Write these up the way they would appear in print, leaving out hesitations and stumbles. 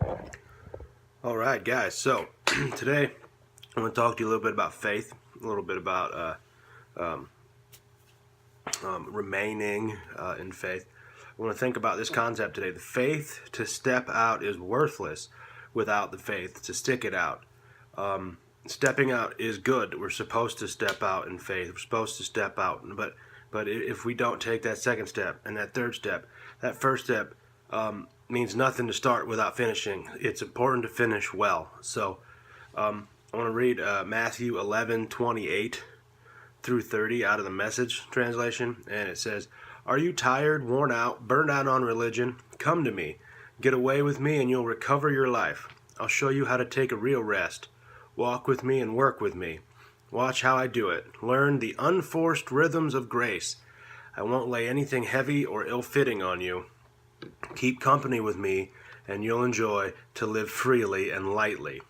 All right, guys. So today I want to talk to you a little bit about faith, a little bit about remaining in faith. I want to think about this concept today. The faith to step out is worthless without the faith to stick it out. Stepping out is good. We're supposed to step out in faith. We're supposed to step out, but if we don't take that second step and that third step, that first step means nothing to start without finishing. It's important to finish well. So I want to read Matthew 11:28 through 30 out of the Message translation, and it says, "Are you tired, worn out, burned out on religion? Come to me. Get away with me and you'll recover your life. I'll show you how to take a real rest. Walk with me and work with me. Watch how I do it. Learn the unforced rhythms of grace. I won't lay anything heavy or ill-fitting on you. Keep company with me and you'll enjoy to live freely and lightly."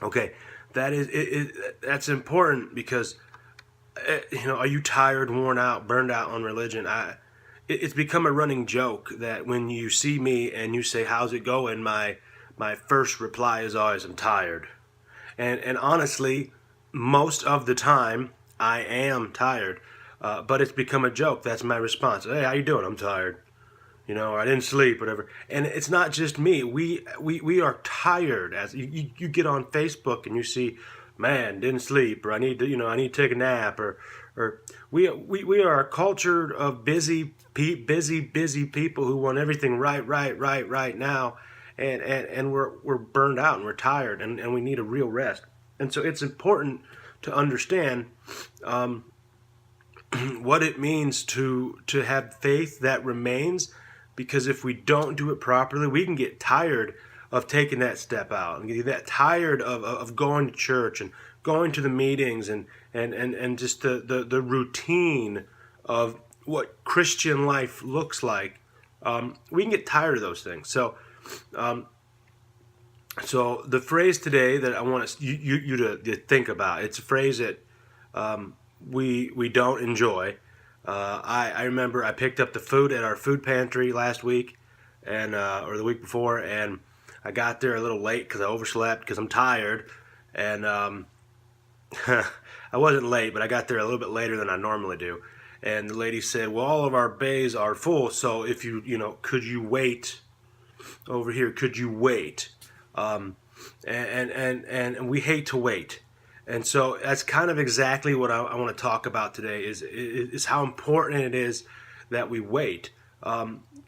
Okay, that's important because are you tired, worn out, burned out on religion? It's become a running joke that when you see me and you say, "How's it going?" my first reply is always, "I'm tired." And honestly, most of the time I am tired, but it's become a joke. That's my response. "Hey, how you doing?" "I'm tired." Or "I didn't sleep," whatever. And it's not just me. We are tired. As you get on Facebook and you see, "Man, didn't sleep," or "I need to I need to take a nap," or we are a culture of busy people who want everything right now, and we're burned out and we're tired and we need a real rest. And so it's important to understand what it means to have faith that remains. Because if we don't do it properly, we can get tired of taking that step out, and get that tired of going to church and going to the meetings and just the routine of what Christian life looks like. We can get tired of those things. So the phrase today that I want you to think about, it's a phrase that we don't enjoy. I remember I picked up the food at our food pantry last week, and or the week before, and I got there a little late because I overslept because I'm tired, and I wasn't late, but I got there a little bit later than I normally do. And the lady said, "Well, all of our bays are full, so if could you wait over here? Could you wait?" And we hate to wait. And so that's kind of exactly what I want to talk about today is how important it is that we wait.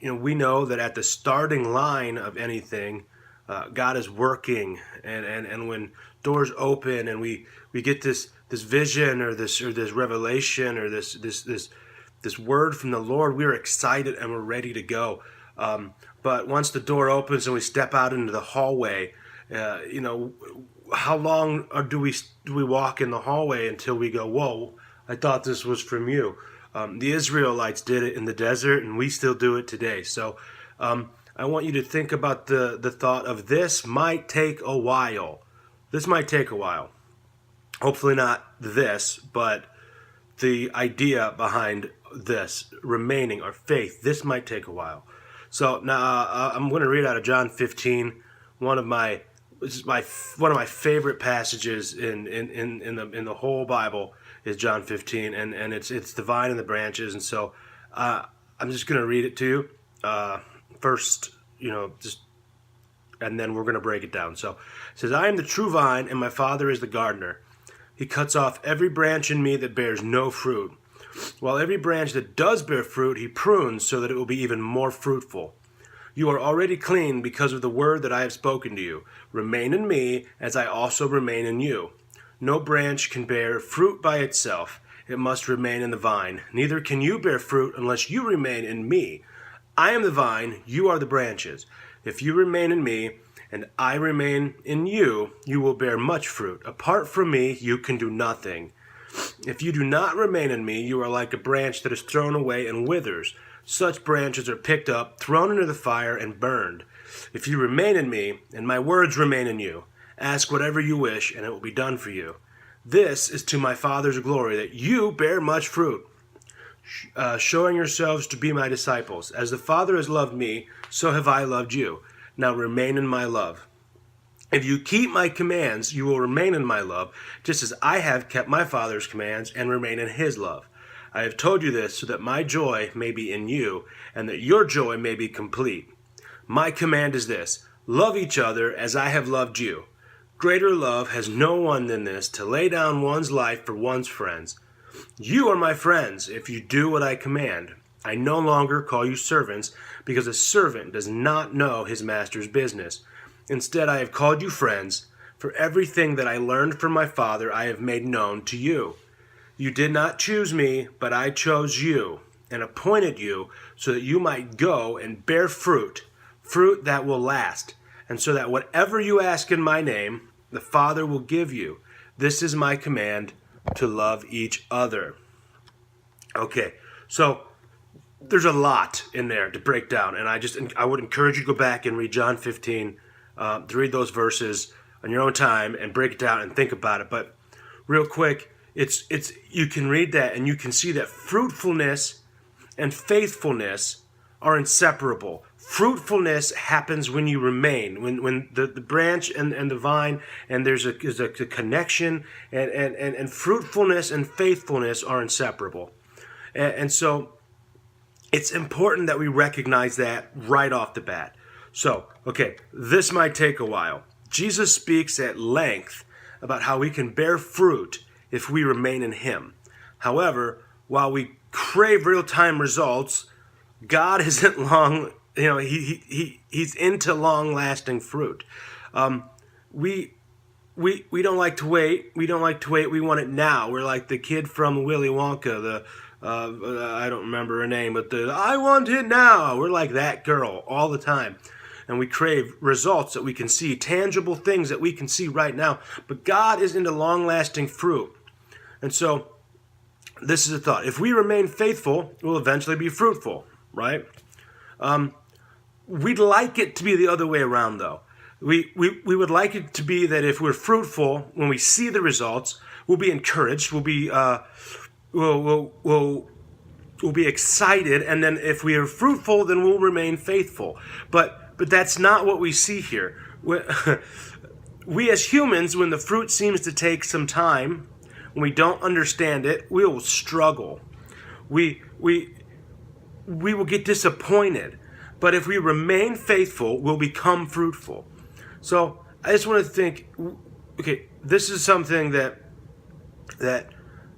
We know that at the starting line of anything, God is working, and when doors open and we get this vision or this revelation or this word from the Lord, we're excited and we're ready to go. But once the door opens and we step out into the hallway, how long do we walk in the hallway until we go, "Whoa, I thought this was from you"? The Israelites did it in the desert, and we still do it today. So I want you to think about the thought of this might take a while. This might take a while. Hopefully not this, but the idea behind this, remaining, our faith, this might take a while. So now I'm going to read out of John 15, one of my favorite passages in the whole Bible is John 15, and it's the vine and the branches. And so I'm just going to read it to you first, and then we're going to break it down. So it says, "I am the true vine, and my Father is the gardener. He cuts off every branch in me that bears no fruit, while every branch that does bear fruit he prunes so that it will be even more fruitful. You are already clean because of the word that I have spoken to you. Remain in me, as I also remain in you. No branch can bear fruit by itself. It must remain in the vine. Neither can you bear fruit unless you remain in me. I am the vine, you are the branches. If you remain in me, and I remain in you, you will bear much fruit. Apart from me, you can do nothing. If you do not remain in me, you are like a branch that is thrown away and withers. Such branches are picked up, thrown into the fire, and burned. If you remain in me, and my words remain in you, ask whatever you wish, and it will be done for you. This is to my Father's glory, that you bear much fruit, showing yourselves to be my disciples. As the Father has loved me, so have I loved you. Now remain in my love. If you keep my commands, you will remain in my love, just as I have kept my Father's commands and remain in his love. I have told you this so that my joy may be in you, and that your joy may be complete. My command is this: love each other as I have loved you. Greater love has no one than this, to lay down one's life for one's friends. You are my friends if you do what I command. I no longer call you servants, because a servant does not know his master's business. Instead, I have called you friends, for everything that I learned from my Father I have made known to you. You did not choose me, but I chose you, and appointed you so that you might go and bear fruit, fruit that will last, and so that whatever you ask in my name, the Father will give you. This is my command, to love each other. Okay, so there's a lot in there to break down, and I would encourage you to go back and read John 15, to read those verses on your own time and break it down and think about it. But real quick, it's you can read that and you can see that fruitfulness and faithfulness are inseparable. Fruitfulness happens when you remain, when the branch and the vine, and there's a connection, and fruitfulness and faithfulness are inseparable. And so it's important that we recognize that right off the bat. So, okay, this might take a while. Jesus speaks at length about how we can bear fruit if we remain in him. However, while we crave real-time results, God isn't long, he's into long-lasting fruit. We don't like to wait. We don't like to wait. We want it now. We're like the kid from Willy Wonka, I don't remember her name, but I want it now. We're like that girl all the time. And we crave results that we can see, tangible things that we can see right now. But God is into long-lasting fruit. And so this is a thought. If we remain faithful, we'll eventually be fruitful, right? We'd like it to be the other way around, though. We would like it to be that if we're fruitful, when we see the results, we'll be encouraged, we'll be we'll be excited, and then if we are fruitful, then we'll remain faithful. But that's not what we see here. We as humans, when the fruit seems to take some time, when we don't understand it, we will struggle. We will get disappointed. But if we remain faithful, we'll become fruitful. So I just want to think, okay, this is something that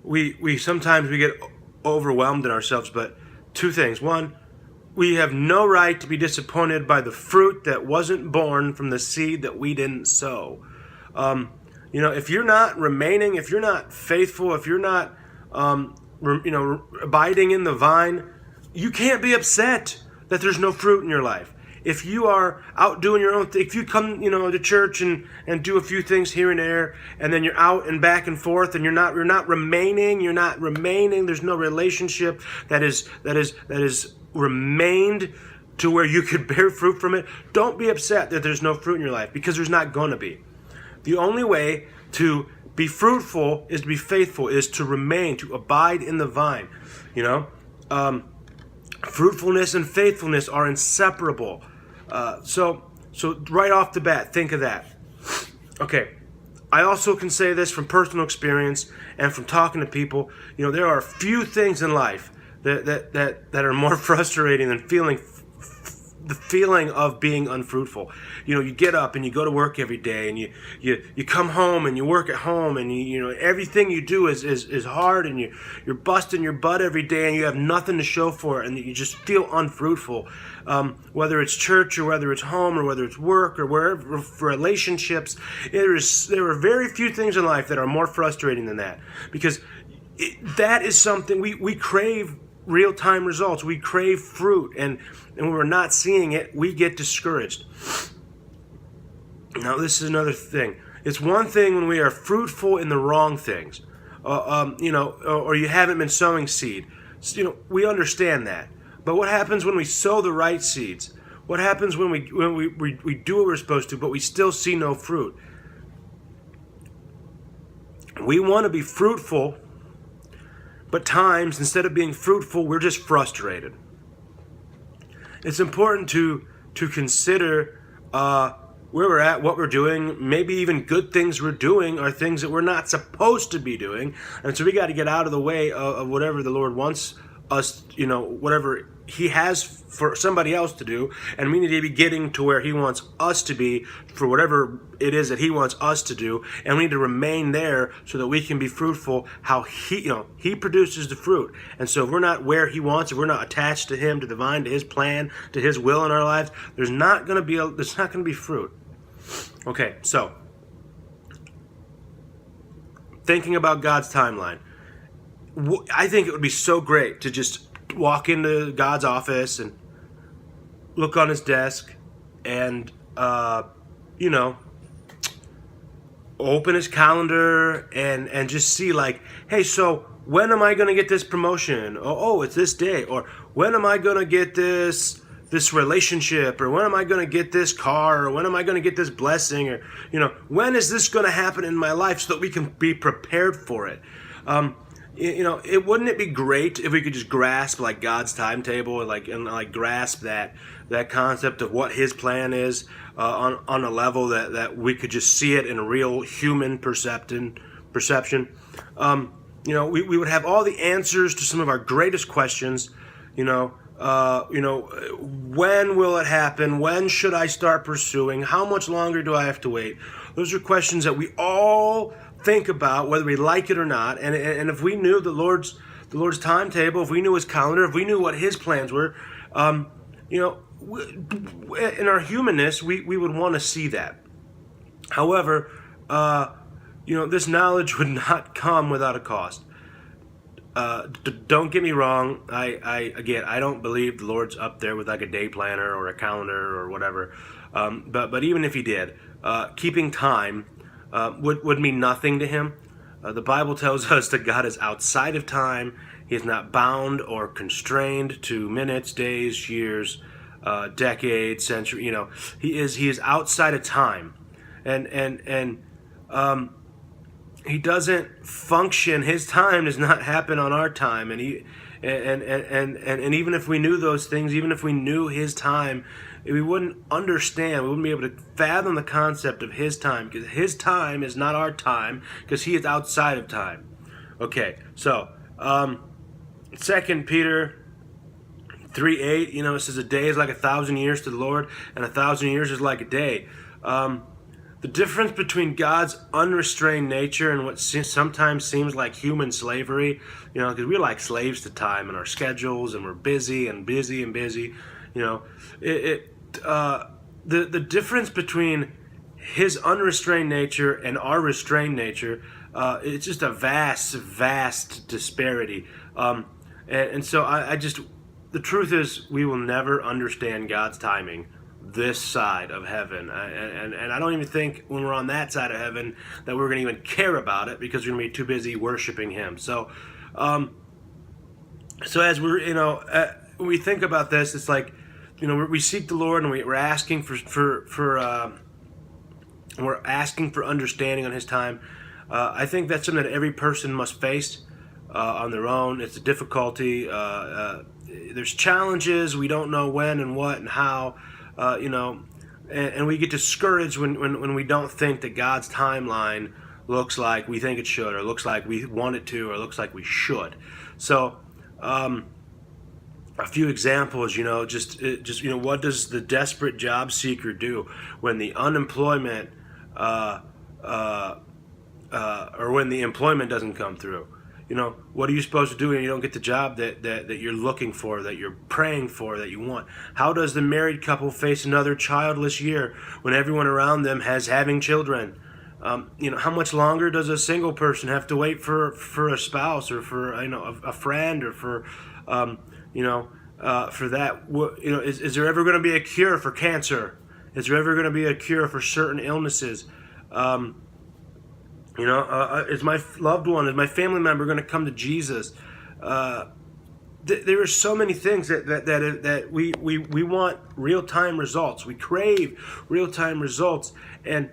we sometimes we get overwhelmed in ourselves, but two things. One, we have no right to be disappointed by the fruit that wasn't born from the seed that we didn't sow. If you're not remaining, if you're not faithful, if you're not, abiding in the vine, you can't be upset that there's no fruit in your life. If you are out doing your own thing, if you come, to church and do a few things here and there, and then you're out and back and forth, and you're not remaining, there's no relationship that is remained to where you could bear fruit from it, don't be upset that there's no fruit in your life, because there's not going to be. The only way to be fruitful is to be faithful, is to remain, to abide in the vine. Fruitfulness and faithfulness are inseparable. So right off the bat, think of that. Okay, I also can say this from personal experience and from talking to people. There are few things in life that are more frustrating than the feeling of being unfruitful. You get up and you go to work every day, and you come home and you work at home, and everything you do is hard, and you're busting your butt every day, and you have nothing to show for it, and you just feel unfruitful. Whether it's church or whether it's home or whether it's work or wherever, for relationships, there are very few things in life that are more frustrating than that, because that is something we crave. Real-time results. We crave fruit, and when we're not seeing it, we get discouraged. Now, this is another thing. It's one thing when we are fruitful in the wrong things, or you haven't been sowing seed. We understand that. But what happens when we sow the right seeds? What happens when we do what we're supposed to, but we still see no fruit? We want to be fruitful, but times, instead of being fruitful, we're just frustrated. It's important to consider where we're at, what we're doing, maybe even good things we're doing are things that we're not supposed to be doing. And so we got to get out of the way of whatever the Lord wants us, whatever he has for somebody else to do, and we need to be getting to where he wants us to be for whatever it is that he wants us to do, and we need to remain there so that we can be fruitful how he produces the fruit. And so if we're not where he wants, if we're not attached to him, to the vine, to his plan, to his will in our lives, there's not going to be fruit. Okay, so thinking about God's timeline, I think it would be so great to just walk into God's office and look on his desk and, open his calendar and just see like, hey, so when am I going to get this promotion? Oh, it's this day. Or when am I going to get this relationship? Or when am I going to get this car? Or when am I going to get this blessing? Or, when is this going to happen in my life so that we can be prepared for it? Wouldn't it be great if we could just grasp like God's timetable and grasp that concept of what his plan is on a level that we could just see it in a real human perception. We would have all the answers to some of our greatest questions. When will it happen? When should I start pursuing? How much longer do I have to wait? Those are questions that we all think about, whether we like it or not. And if we knew the Lord's timetable, if we knew his calendar, if we knew what his plans were, in our humanness, we would want to see that. However, this knowledge would not come without a cost. Don't get me wrong. I don't believe the Lord's up there with like a day planner or a calendar or whatever. But even if he did, keeping time would mean nothing to him. The Bible tells us that God is outside of time. He is not bound or constrained to minutes, days, years, decades, centuries. He is outside of time, and he doesn't function. His time does not happen on our time, and even if we knew those things, even if we knew his time, we wouldn't understand. We wouldn't be able to fathom the concept of his time, because his time is not our time, because he is outside of time. Okay, so 2 Peter 3:8, it says a day is like 1,000 years to the Lord, and 1,000 years is like a day. The difference between God's unrestrained nature and what sometimes seems like human slavery, because we're like slaves to time and our schedules, and we're busy and busy and busy. The difference between his unrestrained nature and our restrained nature, it's just a vast disparity. And so the truth is, we will never understand God's timing this side of heaven, and I don't even think when we're on that side of heaven that we're going to even care about it, because we're going to be too busy worshiping him. So as we're when we think about this, it's like we seek the Lord, and we're asking we're asking for understanding on his time. I think that's something that every person must face on their own. It's a difficulty. There's challenges. We don't know when and what and how. And we get discouraged when we don't think that God's timeline looks like we think it should, or looks like we want it to, or looks like we should. So, a few examples, what does the desperate job seeker do when the unemployment, or when the employment doesn't come through? What are you supposed to do when you don't get the job that you're looking for, that you're praying for, that you want? How does the married couple face another childless year when everyone around them has having children? How much longer does a single person have to wait for a spouse, or for a friend, or for that? Is there ever going to be a cure for cancer? Is there ever going to be a cure for certain illnesses? Is my loved one, is my family member going to come to Jesus? There are so many things that we want real-time results. We crave real-time results, and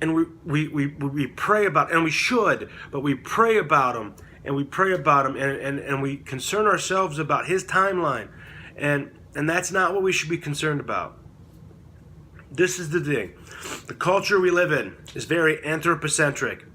we pray about, and we should, but we pray about them, and we concern ourselves about his timeline, and that's not what we should be concerned about. This is the thing. The culture we live in is very anthropocentric.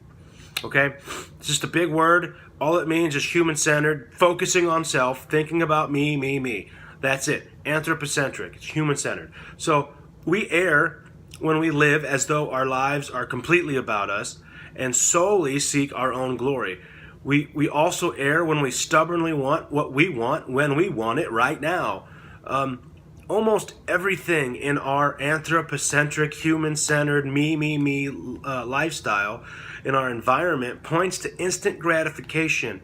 Okay? It's just a big word. All it means is human-centered, focusing on self, thinking about me, me, me. That's it. Anthropocentric. It's human-centered. So we err when we live as though our lives are completely about us and solely seek our own glory. We also err when we stubbornly want what we want when we want it right now. Almost everything in our anthropocentric, human-centered, me, lifestyle in our environment points to instant gratification.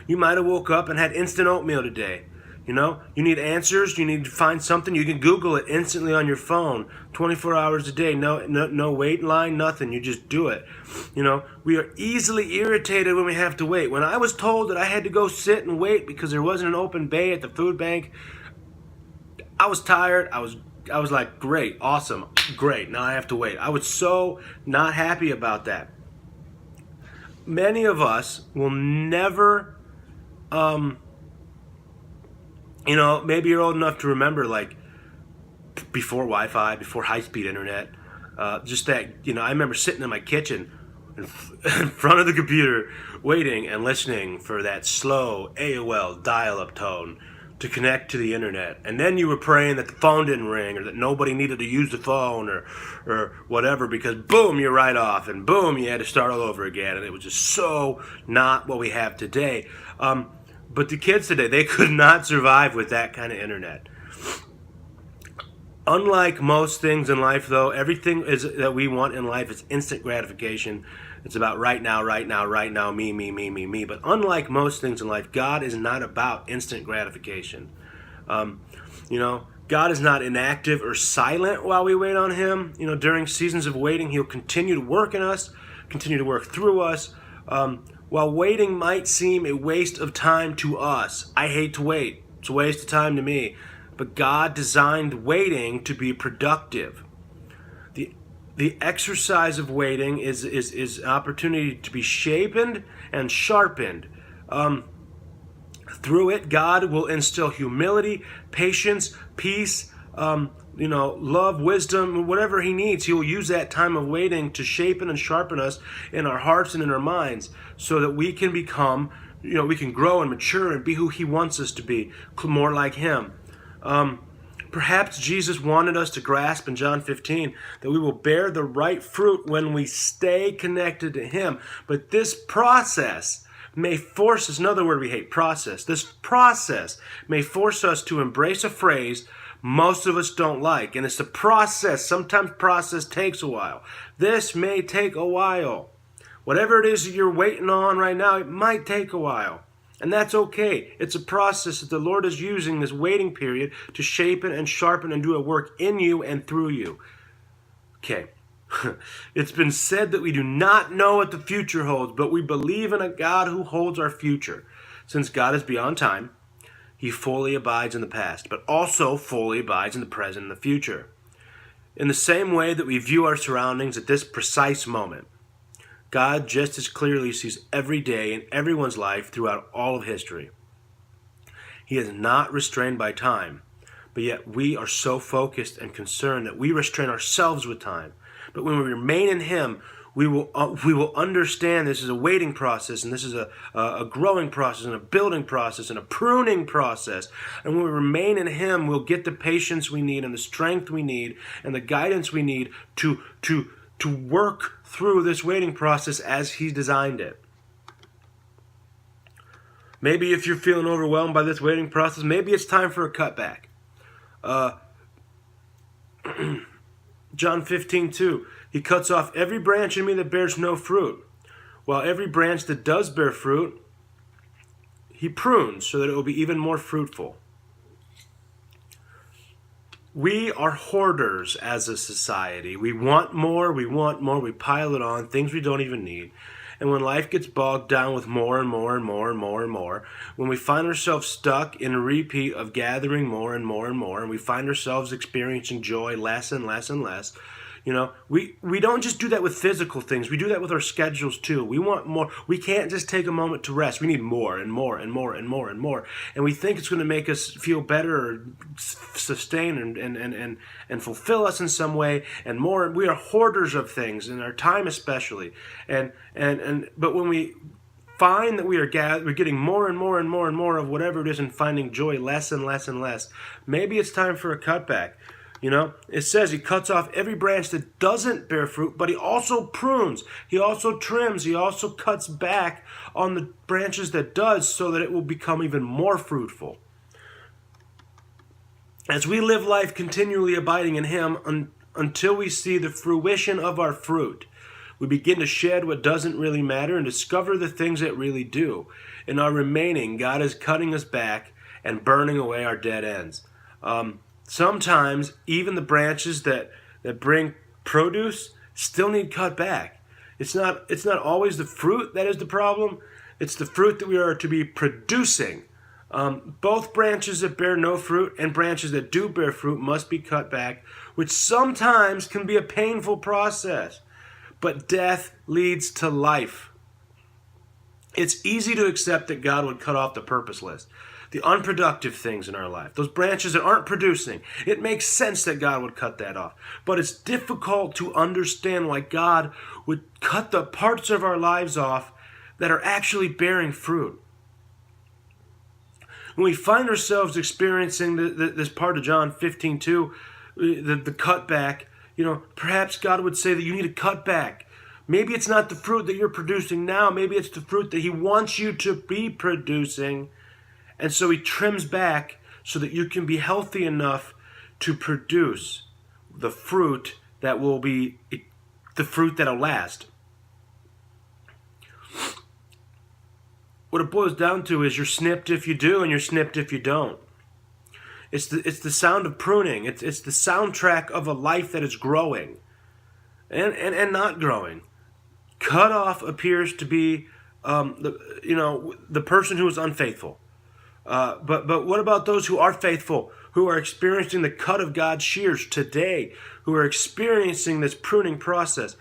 You might have woke up and had instant oatmeal today. You know, you need answers, you need to find something, you can Google it instantly on your phone, 24 hours a day, no wait line, nothing, you just do it. You know, we are easily irritated when we have to wait. When I was told that I had to go sit and wait because there wasn't an open bay at the food bank, I was tired, I was like, great, awesome, great, now I have to wait. I was so not happy about that. Many of us will never, you know, maybe you're old enough to remember, like, before Wi-Fi, before high-speed internet, just that, you know, I remember sitting in my kitchen in front of the computer waiting and listening for that slow AOL dial-up tone to connect to the internet. And then you were praying that the phone didn't ring or that nobody needed to use the phone or whatever, because boom, you're right off, and boom, you had to start all over again. And it was just so not what we have today. But the kids today, they could not survive with that kind of internet. Unlike most things in life, though, everything that we want in life is instant gratification. It's about right now, me. But unlike most things in life, God is not about instant gratification. You know, God is not inactive or silent while we wait on Him. You know, during seasons of waiting, He'll continue to work in us, continue to work through us. While waiting might seem a waste of time to us, I hate to wait. It's a waste of time to me. But God designed waiting to be productive. The exercise of waiting is an opportunity to be shapened and sharpened. Through it, God will instill humility, patience, peace, you know, love, wisdom, whatever He needs. He will use that time of waiting to shapen and sharpen us in our hearts and in our minds so that we can become, you know, we can grow and mature and be who He wants us to be, more like Him. Perhaps Jesus wanted us to grasp in John 15 that we will bear the right fruit when we stay connected to Him. But this process may force us, another word we hate, process. This process may force us to embrace a phrase most of us don't like. And it's the process. Sometimes process takes a while. This may take a while. Whatever it is that you're waiting on right now, it might take a while. And that's okay. It's a process that the Lord is using this waiting period to shape it and sharpen and do a work in you and through you. Okay. It's been said that we do not know what the future holds, but we believe in a God who holds our future. Since God is beyond time, He fully abides in the past, but also fully abides in the present and the future. In the same way that we view our surroundings at this precise moment, God just as clearly sees every day in everyone's life throughout all of history. He is not restrained by time, but yet we are so focused and concerned that we restrain ourselves with time. But when we remain in Him, we will understand this is a waiting process, and this is a growing process, and a building process, and a pruning process. And when we remain in Him, we'll get the patience we need, and the strength we need, and the guidance we need to work through this waiting process as He designed it. Maybe if you're feeling overwhelmed by this waiting process, maybe it's time for a cutback. John 15:2, He cuts off every branch in me that bears no fruit, while every branch that does bear fruit, He prunes so that it will be even more fruitful. We are hoarders as a society. We want more, we pile it on, things we don't even need. And when life gets bogged down with more and more, when we find ourselves stuck in a repeat of gathering more and more, and we find ourselves experiencing joy less and less, We don't just do that with physical things. We do that with our schedules too. We want more. We can't just take a moment to rest. We need more and more and more and more and more. And we think it's going to make us feel better or sustain and fulfill us in some way. And more, we are hoarders of things, in our time especially. But when we find that we're getting more and more and more and more of whatever it is, and finding joy less and less and less, maybe it's time for a cutback. It says he cuts off every branch that doesn't bear fruit, but he also prunes, he also trims, he also cuts back on the branches that does, so that it will become even more fruitful. As we live life continually abiding in him until we see the fruition of our fruit, we begin to shed what doesn't really matter and discover the things that really do. In our remaining, God is cutting us back and burning away our dead ends. Sometimes even the branches that bring produce still need cut back. It's not always the fruit that is the problem. It's the fruit that we are to be producing. Both branches that bear no fruit and branches that do bear fruit must be cut back, which sometimes can be a painful process. But death leads to life. It's easy to accept that God would cut off the purposeless, the unproductive things in our life, those branches that aren't producing. It makes sense that God would cut that off. But it's difficult to understand why God would cut the parts of our lives off that are actually bearing fruit. When we find ourselves experiencing this part of John 15:2, the cutback, perhaps God would say that you need to cut back. Maybe it's not the fruit that you're producing now. Maybe it's the fruit that he wants you to be producing. And so he trims back so that you can be healthy enough to produce the fruit that will be the fruit that'll last. What it boils down to is you're snipped if you do and you're snipped if you don't. It's the sound of pruning. It's the soundtrack of a life that is growing and not growing. Cut off appears to be the person who is unfaithful. But what about those who are faithful, who are experiencing the cut of God's shears today, who are experiencing this pruning process?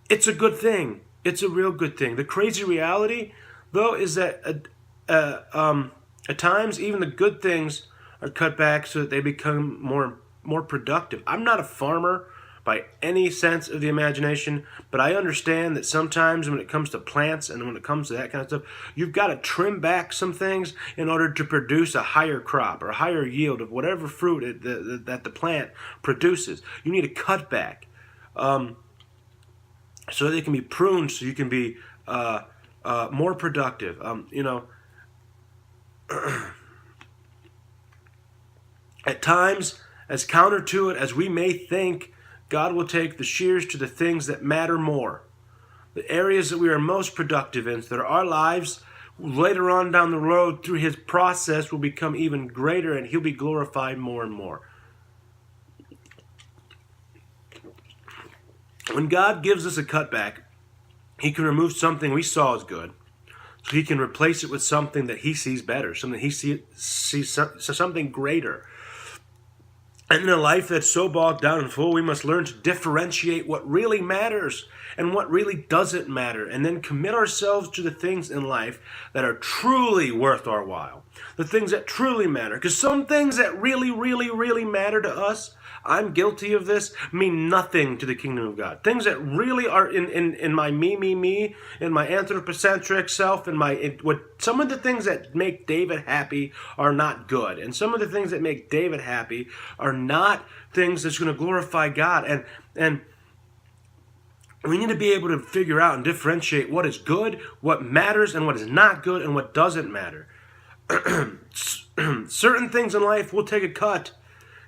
It's a good thing. It's a real good thing. The crazy reality, though, is that at times even the good things are cut back so that they become more productive. I'm not a farmer by any sense of the imagination, but I understand that sometimes when it comes to plants and when it comes to that kind of stuff, you've got to trim back some things in order to produce a higher crop or a higher yield of whatever fruit that the plant produces. You need to cut back so they can be pruned, so you can be more productive. At times, as counter to it as we may think, God will take the shears to the things that matter more. The areas that we are most productive in, so that our lives later on down the road through his process will become even greater and he'll be glorified more and more. When God gives us a cutback, he can remove something we saw as good, so he can replace it with something that he sees better, something he sees something greater. And in a life that's so bogged down and full, we must learn to differentiate what really matters and what really doesn't matter, and then commit ourselves to the things in life that are truly worth our while, the things that truly matter. Because some things that really, really, really matter to us, I'm guilty of this, mean nothing to the kingdom of God. Things that really are in my me, in my anthropocentric self, some of the things that make David happy are not good. And some of the things that make David happy are not things that's going to glorify God. And we need to be able to figure out and differentiate what is good, what matters, and what is not good, and what doesn't matter. Certain things in life will take a cut,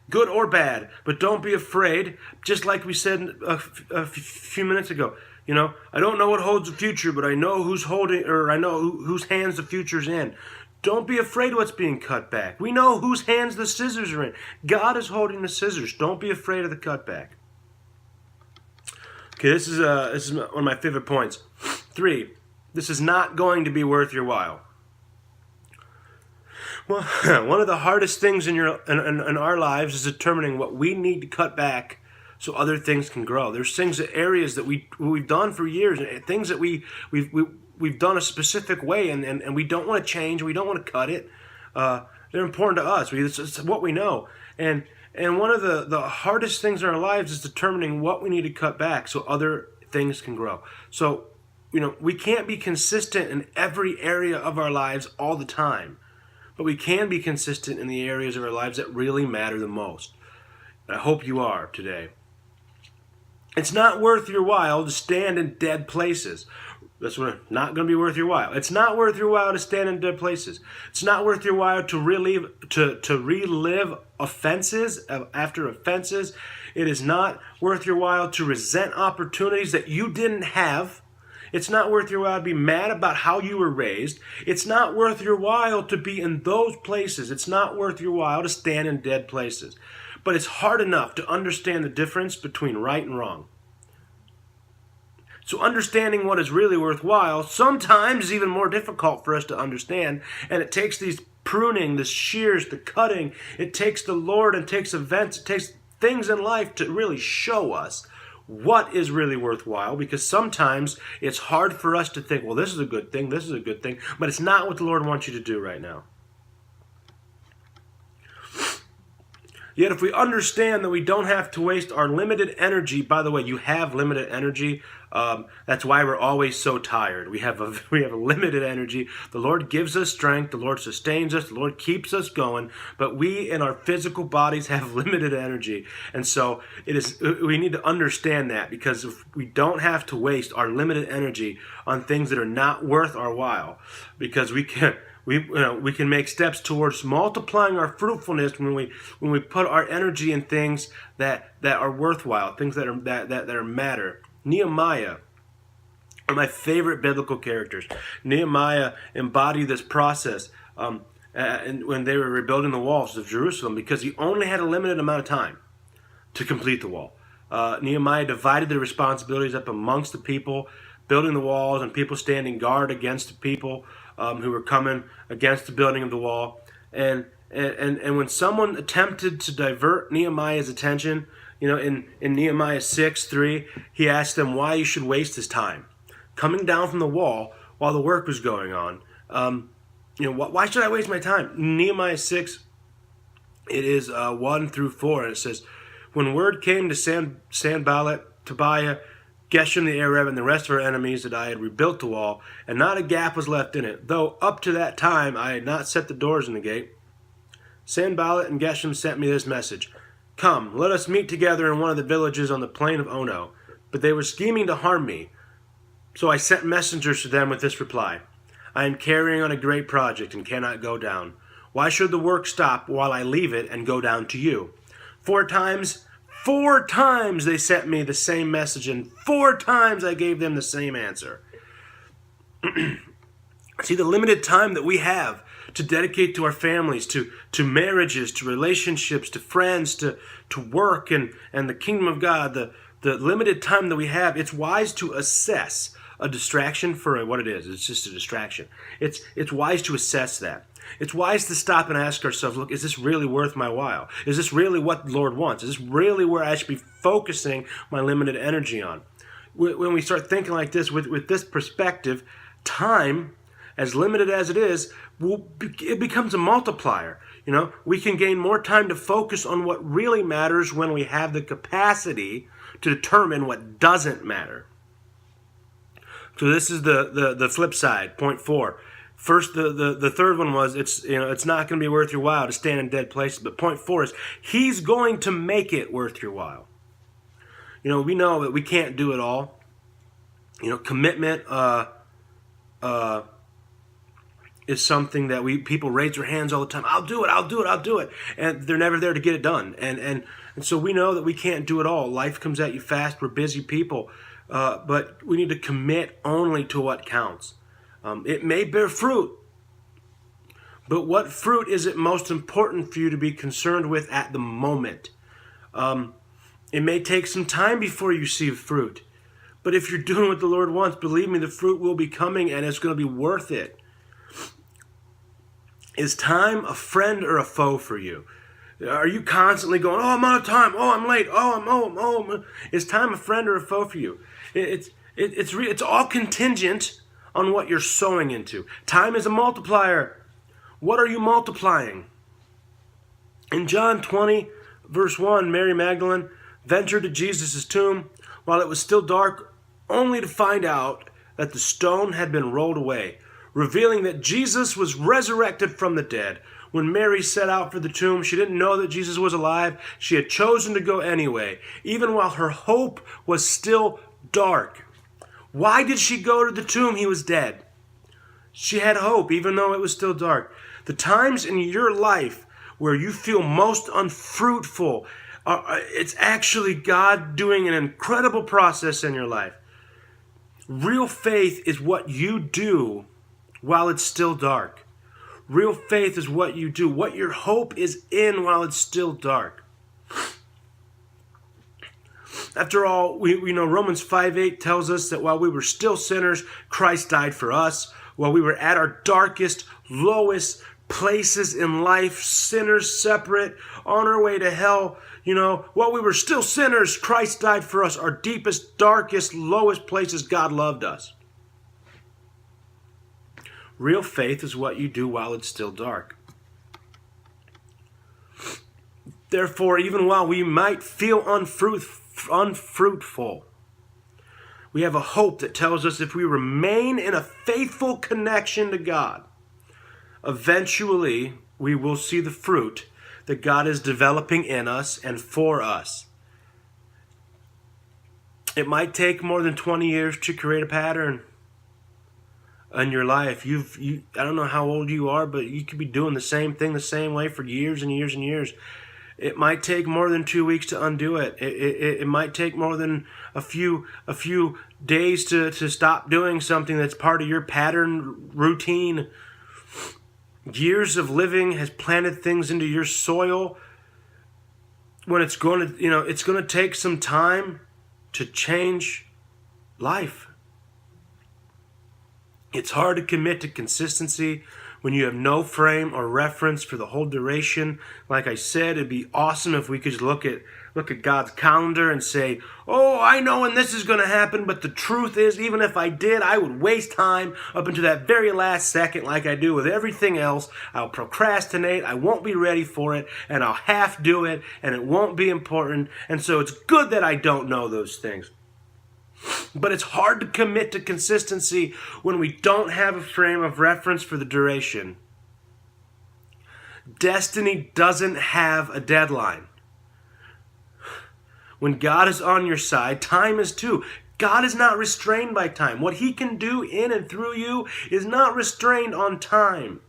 good or bad, but don't be afraid. Just like we said a few minutes ago, I don't know what holds the future, but I know who's holding, or I know whose hands the future's in. Don't be afraid of what's being cut back. We know whose hands the scissors are in. God is holding the scissors. Don't be afraid of the cutback. Okay, this is one of my favorite points. 3, this is not going to be worth your while. Well, one of the hardest things in our lives is determining what we need to cut back so other things can grow. There's things, areas that we've done for years, things that we've done a specific way, and we don't want to change. We don't want to cut it. They're important to us. It's what we know. And one of the hardest things in our lives is determining what we need to cut back so other things can grow. So, we can't be consistent in every area of our lives all the time, but we can be consistent in the areas of our lives that really matter the most. And I hope you are today. It's not worth your while to stand in dead places. That's not going to be worth your while. It's not worth your while to stand in dead places. It's not worth your while to relive offenses after offenses. It is not worth your while to resent opportunities that you didn't have. It's not worth your while to be mad about how you were raised. It's not worth your while to be in those places. It's not worth your while to stand in dead places. But it's hard enough to understand the difference between right and wrong. So understanding what is really worthwhile sometimes is even more difficult for us to understand. And it takes these pruning, the shears, the cutting. It takes the Lord and takes events. It takes things in life to really show us what is really worthwhile. Because sometimes it's hard for us to think, well, this is a good thing, this is a good thing. But it's not what the Lord wants you to do right now. Yet if we understand that we don't have to waste our limited energy, by the way, you have limited energy. That's why we're always so tired. We have a limited energy. The Lord gives us strength. The Lord sustains us. The Lord keeps us going. But we in our physical bodies have limited energy. And so we need to understand that, because if we don't have to waste our limited energy on things that are not worth our while, because we can make steps towards multiplying our fruitfulness when we put our energy in things that are worthwhile, things that are matter. Nehemiah, one of my favorite biblical characters. Nehemiah embodied this process and when they were rebuilding the walls of Jerusalem, because he only had a limited amount of time to complete the wall. Nehemiah divided the responsibilities up amongst the people, building the walls, and people standing guard against the people who were coming against the building of the wall. And when someone attempted to divert Nehemiah's attention, in Nehemiah 6:3, he asked them why he should waste his time coming down from the wall while the work was going on. Why should I waste my time? Nehemiah 6, it is 1-4, and it says, when word came to Sanballat, Tobiah, Geshem the Arab, and the rest of our enemies that I had rebuilt the wall, and not a gap was left in it, though up to that time I had not set the doors in the gate, Sanballat and Geshem sent me this message: come, let us meet together in one of the villages on the plain of Ono. But they were scheming to harm me. So I sent messengers to them with this reply: I am carrying on a great project and cannot go down. Why should the work stop while I leave it and go down to you? 4 times they sent me the same message, and 4 times I gave them the same answer. See, the limited time that we have to dedicate to our families, to marriages, to relationships, to friends, to work and the kingdom of God, the limited time that we have, it's wise to assess a distraction for what it is. It's just a distraction. It's wise to assess that. It's wise to stop and ask ourselves, look, is this really worth my while? Is this really what the Lord wants? Is this really where I should be focusing my limited energy on? When we start thinking like this, with this perspective, time, as limited as it is, it becomes a multiplier. We can gain more time to focus on what really matters when we have the capacity to determine what doesn't matter. So this is the flip side, point 4. First, the third one was it's not going to be worth your while to stand in dead places. But point 4 is He's going to make it worth your while. We know that we can't do it all. Commitment is something that people raise their hands all the time. I'll do it, and they're never there to get it done. And so we know that we can't do it all. Life comes at you fast. We're busy people, but we need to commit only to what counts. It may bear fruit, but what fruit is it most important for you to be concerned with at the moment? It may take some time before you see fruit, but if you're doing what the Lord wants, believe me, the fruit will be coming, and it's going to be worth it. Is time a friend or a foe for you? Are you constantly going, oh, I'm out of time, oh, I'm late, Is time a friend or a foe for you? It's all contingent on what you're sowing into. Time is a multiplier. What are you multiplying? In John 20, verse 1, Mary Magdalene ventured to Jesus' tomb while it was still dark, only to find out that the stone had been rolled away, revealing that Jesus was resurrected from the dead. When Mary set out for the tomb, she didn't know that Jesus was alive. She had chosen to go anyway, even while her hope was still dark. Why did she go to the tomb? He was dead. She had hope, even though it was still dark. The times in your life where you feel most unfruitful, it's actually God doing an incredible process in your life. Real faith is what you do while it's still dark. Real faith is what you do, what your hope is in while it's still dark. After all, we know Romans 5:8 tells us that while we were still sinners, Christ died for us. While we were at our darkest, lowest places in life, sinners separate, on our way to hell, while we were still sinners, Christ died for us. Our deepest, darkest, lowest places, God loved us. Real faith is what you do while it's still dark. Therefore, even while we might feel unfruitful, we have a hope that tells us if we remain in a faithful connection to God, eventually we will see the fruit that God is developing in us and for us. It might take more than 20 years to create a pattern in your life. I don't know how old you are, but you could be doing the same thing the same way for years and years and years. It might take more than 2 weeks to undo it. It might take more than a few days to stop doing something that's part of your pattern routine. Years of living has planted things into your soil. When it's going to take some time to change life. It's hard to commit to consistency when you have no frame or reference for the whole duration. Like I said, it'd be awesome if we could just look at God's calendar and say, oh, I know when this is going to happen, but the truth is, even if I did, I would waste time up until that very last second like I do with everything else. I'll procrastinate, I won't be ready for it, and I'll half do it, and it won't be important. And so it's good that I don't know those things. But it's hard to commit to consistency when we don't have a frame of reference for the duration. Destiny doesn't have a deadline. When God is on your side, time is too. God is not restrained by time. What He can do in and through you is not restrained on time.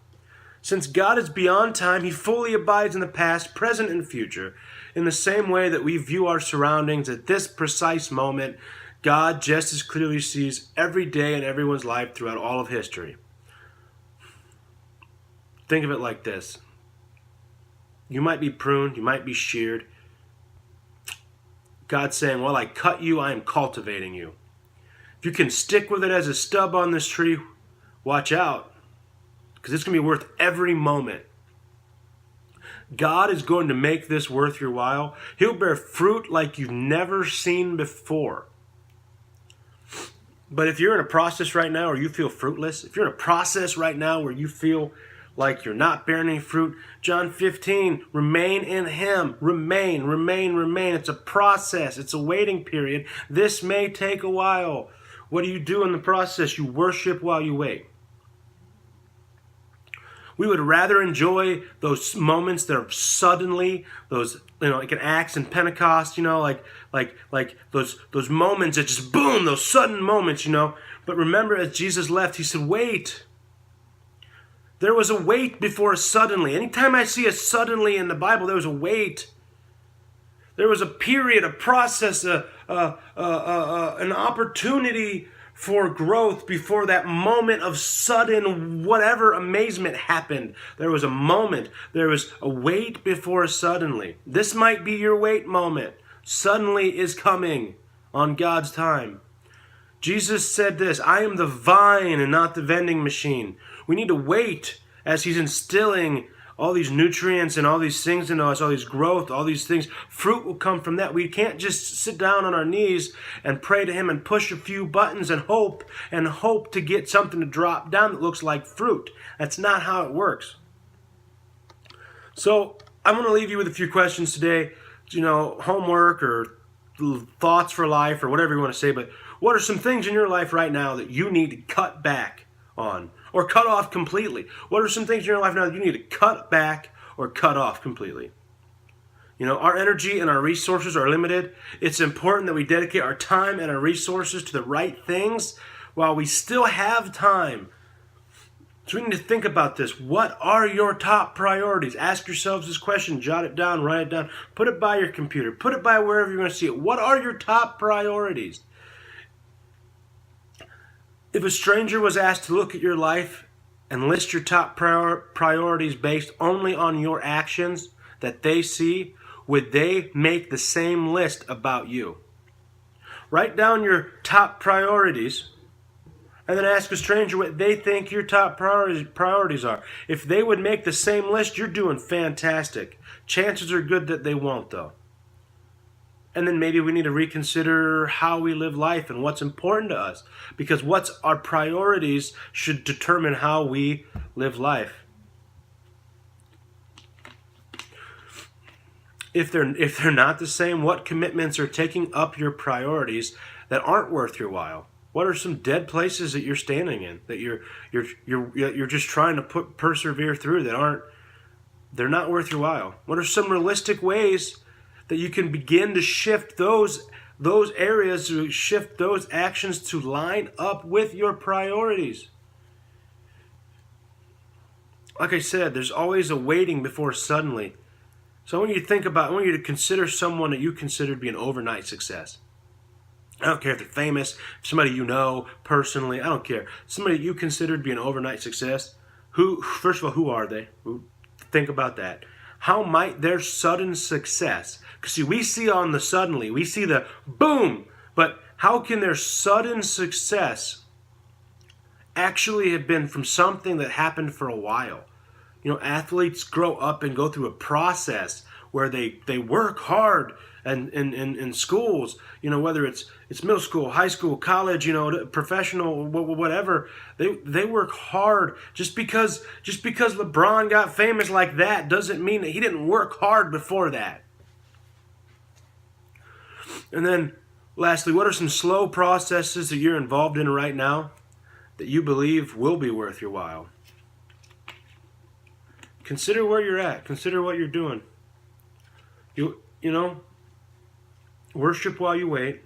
Since God is beyond time, He fully abides in the past, present, and future. In the same way that we view our surroundings at this precise moment, God just as clearly sees every day in everyone's life throughout all of history. Think of it like this. You might be pruned, you might be sheared. God's saying, while I cut you, I am cultivating you. If you can stick with it as a stub on this tree, watch out, because it's going to be worth every moment. God is going to make this worth your while. He'll bear fruit like you've never seen before. But if you're in a process right now where you feel fruitless, if you're in a process right now where you feel like you're not bearing any fruit, John 15, remain in Him. Remain. It's a process. It's a waiting period. This may take a while. What do you do in the process? You worship while you wait. We would rather enjoy those moments that are suddenly, those, like in Acts and Pentecost, like those moments that just boom, those sudden moments, But remember, as Jesus left, He said, wait. There was a wait before a suddenly. Anytime I see a suddenly in the Bible, there was a wait. There was a period, a process, an opportunity for growth before that moment of sudden whatever amazement happened. There was a moment. There was a wait before a suddenly. This might be your wait moment. Suddenly is coming on God's time. Jesus said this, I am the vine and not the vending machine. We need to wait as He's instilling all these nutrients and all these things in us, all these growth, all these things. Fruit will come from that. We can't just sit down on our knees and pray to him and push a few buttons and hope to get something to drop down that looks like fruit. That's not how it works. So I'm going to leave you with a few questions today, homework or thoughts for life or whatever you want to say, but what are some things in your life right now that you need to cut back on or cut off completely? What are some things in your life now that you need to cut back or cut off completely? Our energy and our resources are limited. It's important that we dedicate our time and our resources to the right things while we still have time. So we need to think about this. What are your top priorities? Ask yourselves this question. Jot it down. Write it down. Put it by your computer. Put it by wherever you're going to see it. What are your top priorities? If a stranger was asked to look at your life and list your top priorities based only on your actions that they see, would they make the same list about you? Write down your top priorities and then ask a stranger what they think your top priorities are. If they would make the same list, you're doing fantastic. Chances are good that they won't, though. And then maybe we need to reconsider how we live life and what's important to us. Because what's our priorities should determine how we live life. If they're not the same, what commitments are taking up your priorities that aren't worth your while? What are some dead places that you're standing in that you're just trying to persevere through they're not worth your while? What are some realistic ways that you can begin to shift those areas, to shift those actions to line up with your priorities? Like I said, there's always a waiting before suddenly. So I want you to consider someone that you consider to be an overnight success. I don't care if they're famous, somebody you know personally, I don't care. Somebody you consider to be an overnight success. First of all, who are they? Think about that. How might their sudden success, because see, we see on the suddenly, we see the boom, but how can their sudden success actually have been from something that happened for a while? Athletes grow up and go through a process where they work hard and in schools, whether it's middle school, high school, college, professional, whatever, they work hard. Just because LeBron got famous like that doesn't mean that he didn't work hard before that. And then lastly, what are some slow processes that you're involved in right now that you believe will be worth your while? Consider where you're at. Consider what you're doing. Worship while you wait.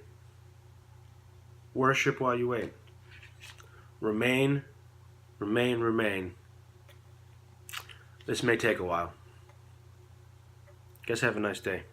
Worship while you wait. Remain, remain, remain. This may take a while. Guys, have a nice day.